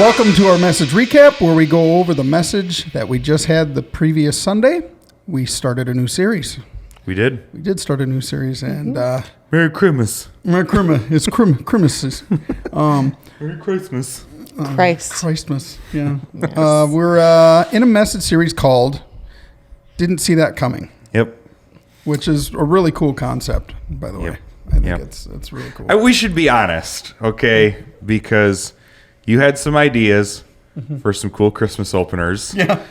welcome to our message recap where we go over the message that we just had the previous Sunday. We started a new series. We did. We did start a new series, and Merry Christmas. Merry Christmas. It's Christmas. Merry Christmas. Christmas. Yeah. We're in a message series called "Didn't See That Coming." Yep. Which is a really cool concept, by the way. Yep. I think it's really cool. We should be honest, okay? Because you had some ideas for some cool Christmas openers. Yeah.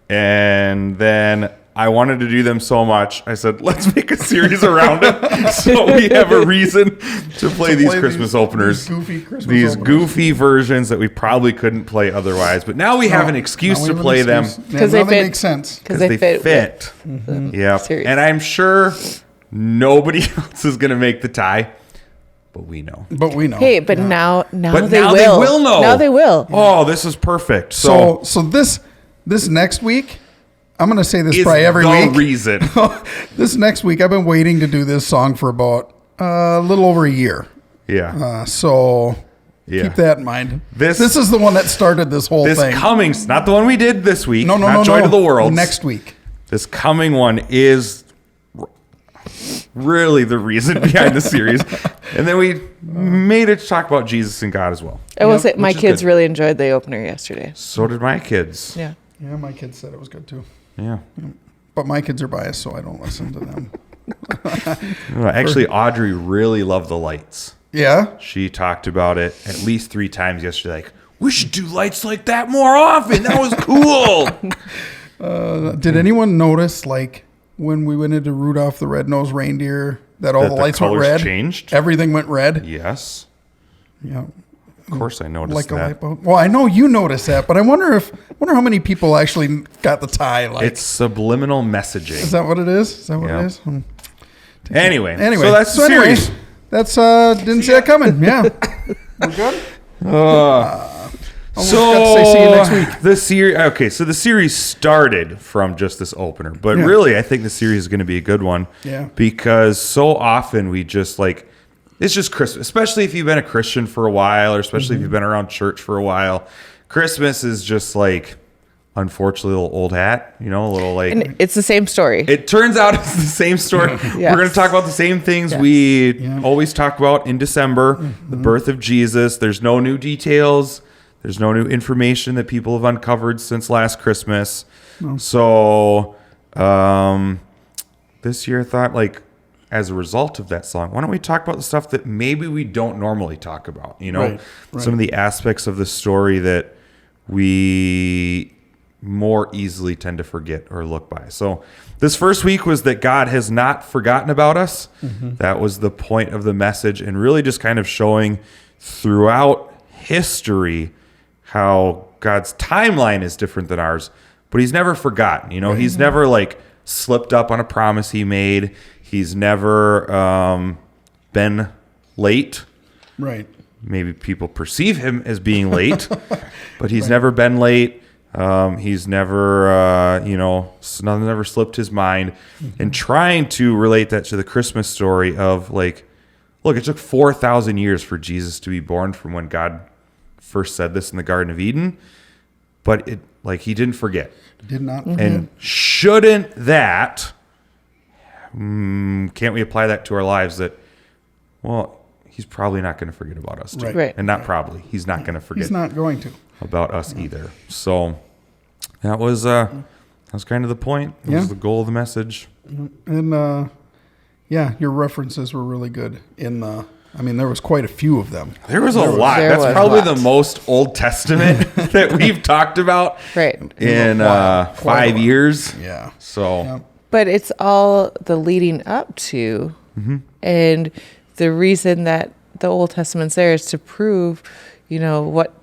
And then I wanted to do them so much, I said, let's make a series around it so we have a reason to play these Christmas openers. These goofy versions that we probably couldn't play otherwise. But now we have an excuse to play them. Because they make sense. Because they fit. Yeah. And I'm sure nobody else is going to make the tie. But we know. Hey, but now but they now will. They will know. Now they will. Oh, this is perfect. So this next week, I'm going to say this probably every week. Reason. This next week, I've been waiting to do this song for about a little over a year. Yeah. Keep that in mind. This is the one that started this whole thing. This coming, not the one we did this week. No. Joy to the World. Next week. This coming one is really the reason behind the series. And then we made it to talk about Jesus and God as well. I will say my kids really enjoyed the opener yesterday. So did my kids. Yeah. Yeah, my kids said it was good too. Yeah. But my kids are biased, so I don't listen to them. Actually, Audrey really loved the lights. Yeah? She talked about it at least 3 times yesterday. Like, we should do lights like that more often. That was cool. Did anyone notice, like, when we went into Rudolph the Red-Nosed Reindeer, that all the lights went red? Changed? Everything went red? Yes. Yeah. Of course I noticed like that. A light bulb. Well, I know you noticed that, but I wonder how many people actually got the tie. Like, it's subliminal messaging. Is that what it is? Is that what it is? Anyway, so that's the series. That's didn't see that coming. Yeah, we're good. See you next week. The series. Okay, so the series started from just this opener, but really, I think the series is going to be a good one. Yeah. Because so often we just like. It's just Christmas, especially if you've been a Christian for a while, or especially if you've been around church for a while. Christmas is just like, unfortunately, a little old hat, a little like. And it's the same story. It turns out it's the same story. Yes. We're going to talk about the same things we always talk about in December, the birth of Jesus. There's no new details. There's no new information that people have uncovered since last Christmas. No. So this year I thought, like, as a result of that song, why don't we talk about the stuff that maybe we don't normally talk about? Right. Some of the aspects of the story that we more easily tend to forget or look by. So this first week was that God has not forgotten about us. That was the point of the message, and really just kind of showing throughout history how God's timeline is different than ours, but he's never forgotten. He's never like slipped up on a promise he made. He's never been late. Right. Maybe people perceive him as being late, but he's never been late. He's never, nothing ever slipped his mind. And trying to relate that to the Christmas story of like, look, it took 4,000 years for Jesus to be born from when God first said this in the Garden of Eden, but he didn't forget. Did not forget. And shouldn't that... can't we apply that to our lives that, well, he's probably not going to forget about us too. Right. And not probably. He's not going to forget. He's not going to. About us either. So that was kind of the point. That was the goal of the message. And your references were really good there was quite a few of them. There was a lot. That's probably the most Old Testament that we've talked about in 5 years. Yeah. So... Yeah. But it's all the leading up to, and the reason that the Old Testament's there is to prove, what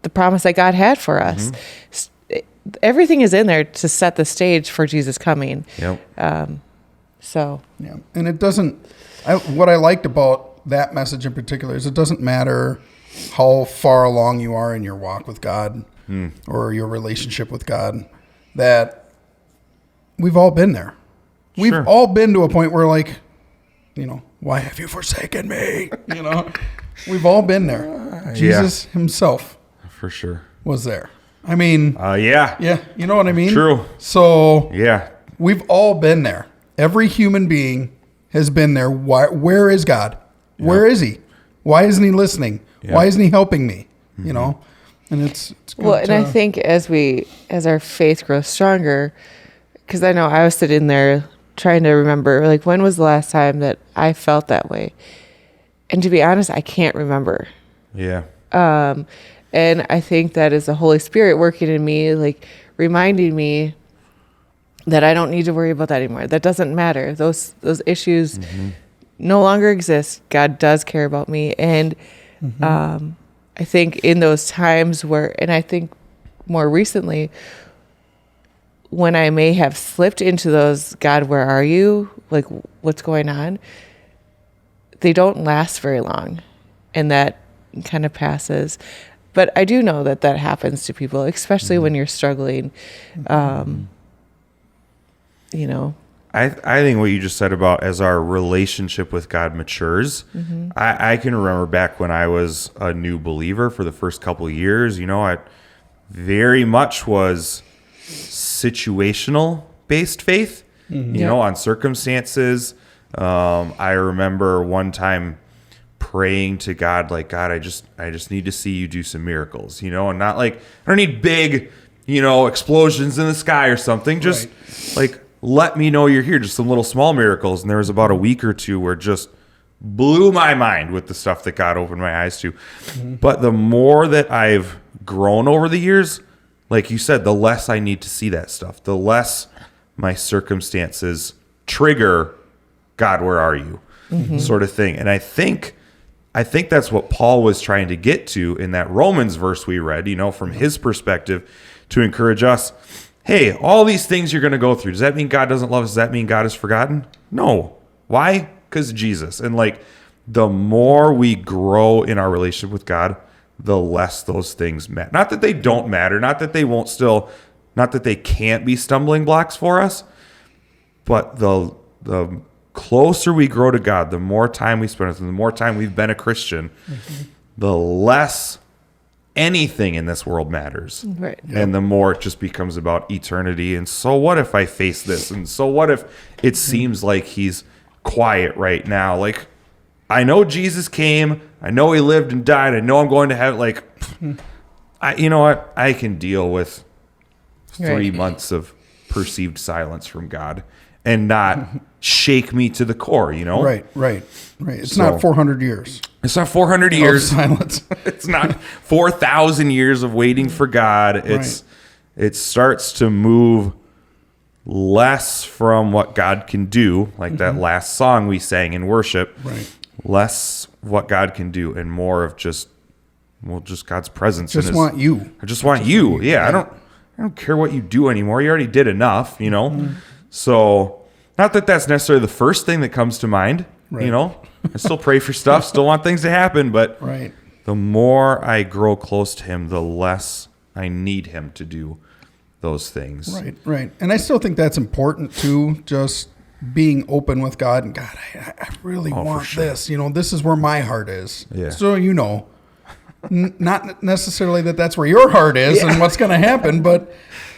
the promise that God had for us. Everything is in there to set the stage for Jesus coming. Yep. And it doesn't. What I liked about that message in particular is it doesn't matter how far along you are in your walk with God or your relationship with God. That we've all been there. We've all been to a point where, like, why have you forsaken me? We've all been there. Jesus himself. For sure. was there. I mean, yeah, you know what I mean? True. So Yeah. we've all been there. Every human being has been there. Where is God? Where is he? Why isn't he listening? Yeah. Why isn't he helping me? You know? And it's good Well, and I think as our faith grows stronger, because I know I was sitting there trying to remember, like, when was the last time that I felt that way? And to be honest, I can't remember. Yeah. And I think that is the Holy Spirit working in me, like reminding me that I don't need to worry about that anymore. That doesn't matter. Those issues no longer exist. God does care about me. And I think in those times where, and I think more recently, when I may have slipped into those, God, where are you? Like, what's going on? They don't last very long. And that kind of passes. But I do know that happens to people, especially when you're struggling. You know, I think what you just said about as our relationship with God matures, I can remember back when I was a new believer for the first couple of years, you know, I very much was situational based faith, you know, on circumstances. I remember one time praying to God, like, God, I just need to see you do some miracles, you know, and not like, I don't need big, you know, explosions in the sky or something. Just like, let me know you're here. Just some little small miracles. And there was about a week or two where it just blew my mind with the stuff that God opened my eyes to. But the more that I've grown over the years, like you said, the less I need to see that stuff, the less my circumstances trigger, God, where are you? Sort of thing. And I think that's what Paul was trying to get to in that Romans verse we read, you know, from his perspective, to encourage us. Hey, all these things you're going to go through, does that mean God doesn't love us? Does that mean God is forgotten? No. Why? Because Jesus. And like, the more we grow in our relationship with God, the less those things matter. Not that they don't matter, not that they won't still, not that they can't be stumbling blocks for us, but the closer we grow to God, the more time we spend with him, the more time we've been a Christian, the less anything in this world matters. Right. And the more it just becomes about eternity. And so what if I face this? And so what if it seems like he's quiet right now? Like, I know Jesus came. I know he lived and died. I know I'm going to have, like, you know what? I can deal with 3 months of perceived silence from God and not shake me to the core, you know? Right. It's not 400 years. It's not 400 years. Silence. It's not 4,000 years of waiting for God. It starts to move less from what God can do, like that last song we sang in worship. Less what God can do and more of just God's presence. Just want you. I just want you. Yeah, I don't care what you do anymore. You already did enough, you know? So, not that that's necessarily the first thing that comes to mind, you know? I still pray for stuff, still want things to happen, but the more I grow close to him, the less I need him to do those things. Right. And I still think that's important too, just being open with God and God, I really want this. You know, this is where my heart is. Yeah. So, you know, not necessarily that that's where your heart is and what's going to happen, but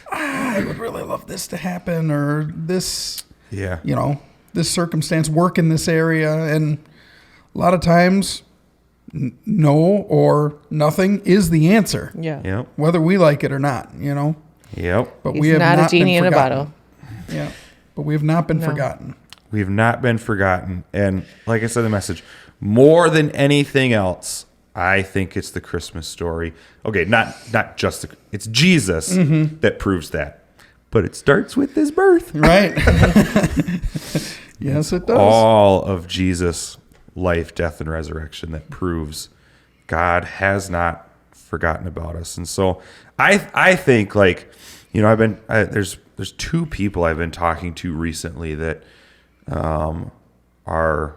I would really love this to happen or this, you know, this circumstance, work in this area. And a lot of times, no or nothing is the answer. Yeah. Yep. Whether we like it or not, you know. Yep. But He's we have not not a genie been in a forgotten. bottle. Yeah. But we have not been forgotten. We have not been forgotten. And like I said in the message, more than anything else, I think it's the Christmas story. Okay, not just it's Jesus that proves that. But it starts with his birth. Right. Yes, it does. All of Jesus' life, death, and resurrection that proves God has not forgotten about us. And so I think, like, you know, there's two people I've been talking to recently that are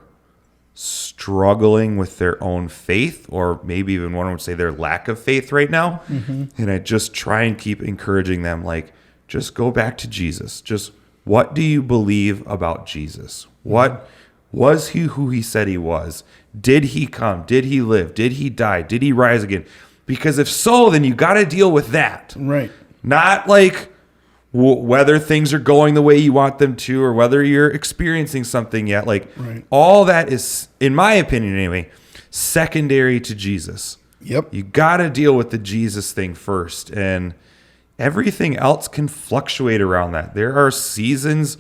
struggling with their own faith, or maybe even one would say their lack of faith right now. And I just try and keep encouraging them, like, just go back to Jesus. Just, what do you believe about Jesus? What was he who he said he was? Did he come? Did he live? Did he die? Did he rise again? Because if so, then you got to deal with that. Right. Not like whether things are going the way you want them to or whether you're experiencing something yet. Like all that is, in my opinion anyway, secondary to Jesus. Yep. You got to deal with the Jesus thing first. And everything else can fluctuate around that. There are seasons,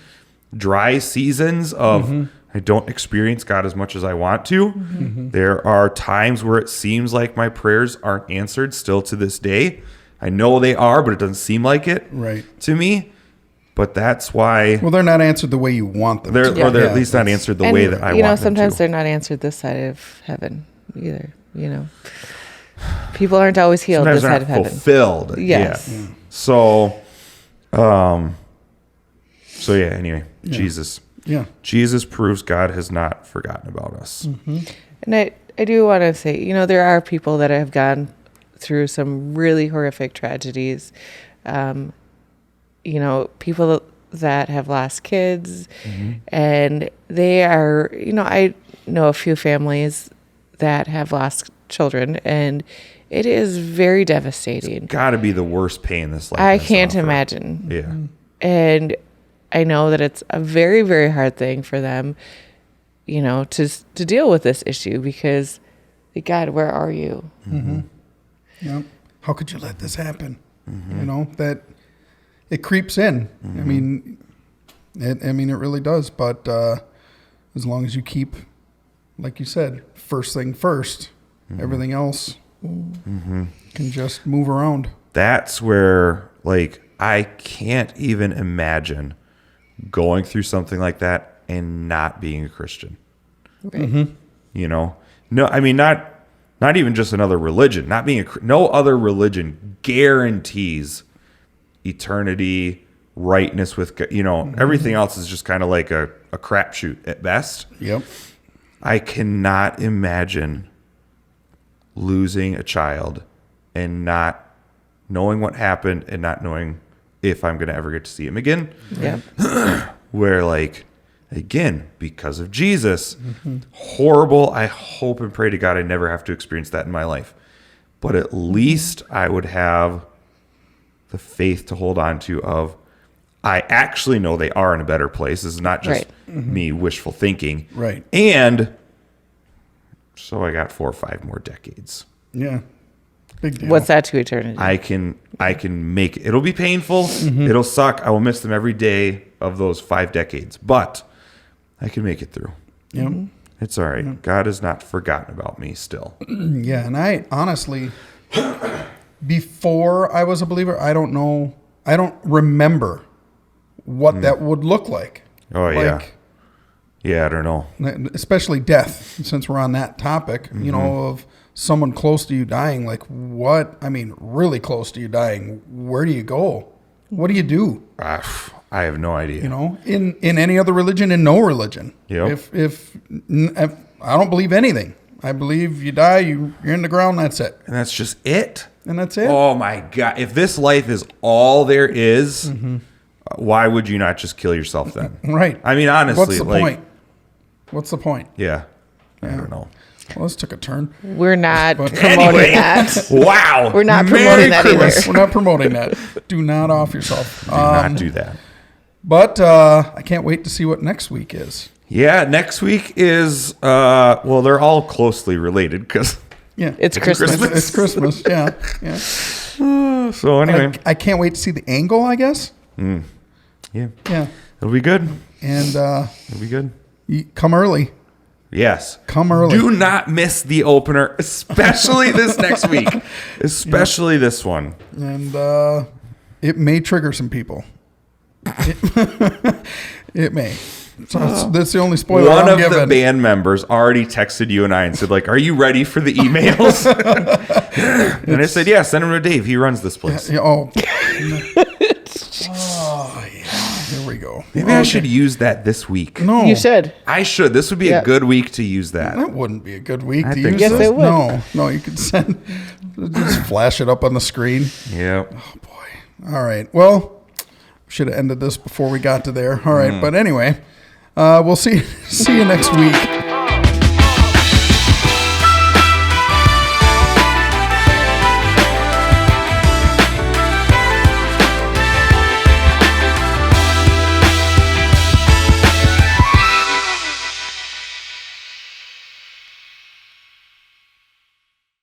dry seasons of I don't experience God as much as I want to. There are times where it seems like my prayers aren't answered still to this day. I know they are, but it doesn't seem like it to me. But that's why... Well, they're not answered the way you want them to. Or they're at least not answered the way that I want them to. Sometimes they're not answered this side of heaven either, People aren't always healed sometimes this side of heaven. Fulfilled. Yes. Yeah. So, anyway, Jesus. Yeah. Jesus proves God has not forgotten about us. And I do want to say, there are people that have gone through some really horrific tragedies. People that have lost kids, and they are, I know a few families that have lost children, and it is very devastating. Got to be the worst pain this life. I can't imagine. Yeah. And I know that it's a very, very hard thing for them, to deal with this issue because, God, where are you? Yeah. How could you let this happen? That it creeps in. I mean, it really does. But as long as you keep, like you said, first thing first, everything else can just move around. That's where, I can't even imagine going through something like that and not being a Christian. Right. No, I mean, not even just another religion. Not being no other religion guarantees eternity, rightness with everything else is just kind of like a crapshoot at best. Yep. I cannot imagine losing a child and not knowing what happened and not knowing if I'm going to ever get to see him again. Yeah. Where again, because of Jesus, horrible. I hope and pray to God I never have to experience that in my life. But at least I would have the faith to hold on to of, I actually know they are in a better place. This is not just me wishful thinking. Right. And so I got 4 or 5 more decades. Yeah. Big deal. What's that to eternity? I can make it. It'll be painful. It'll suck. I will miss them every day of those 5 decades, but I can make it through. Yep. It's all right. God has not forgotten about me still. Yeah. And I honestly, before I was a believer, I don't know. I don't remember what that would look like. Oh, yeah. Yeah, I don't know. Especially death, since we're on that topic, of someone close to you dying. Really close to you dying. Where do you go? What do you do? I have no idea. In any other religion, in no religion. Yep. If I don't believe anything. I believe you die, you're in the ground, that's it. And that's just it. And that's it. Oh, my God. If this life is all there is, why would you not just kill yourself then? Right. I mean, honestly. What's the point? What's the point? Yeah. I don't know. Well, this took a turn. We're not promoting Anyway. that. Wow. We're not Merry promoting that Christmas. either. We're not promoting that. Do not off yourself. Do not do that. But I can't wait to see what next week is. Yeah, next week is, they're all closely related because... Yeah. It's Christmas. It's Christmas. Yeah. So anyway. I can't wait to see the angle, I guess. Yeah. Yeah. It'll be good. And It'll be good. you come early. Yes. Come early. Do not miss the opener, especially this next week. Especially this one. And it may trigger some people. It may. So that's the only spoiler One I'm of giving. the band members already texted you and I and said, are you ready for the emails? And I said, yeah, send them to Dave. He runs this place. Yeah, oh, yeah. Here we go. Maybe I should use that this week. No, You should. I should. This would be a good week to use that. That wouldn't be a good week I to think use so. Yes, this. it would. No, you could just flash it up on the screen. Yep. Oh boy. All right. Well, should have ended this before we got to there. All right. But anyway, we'll see you next week.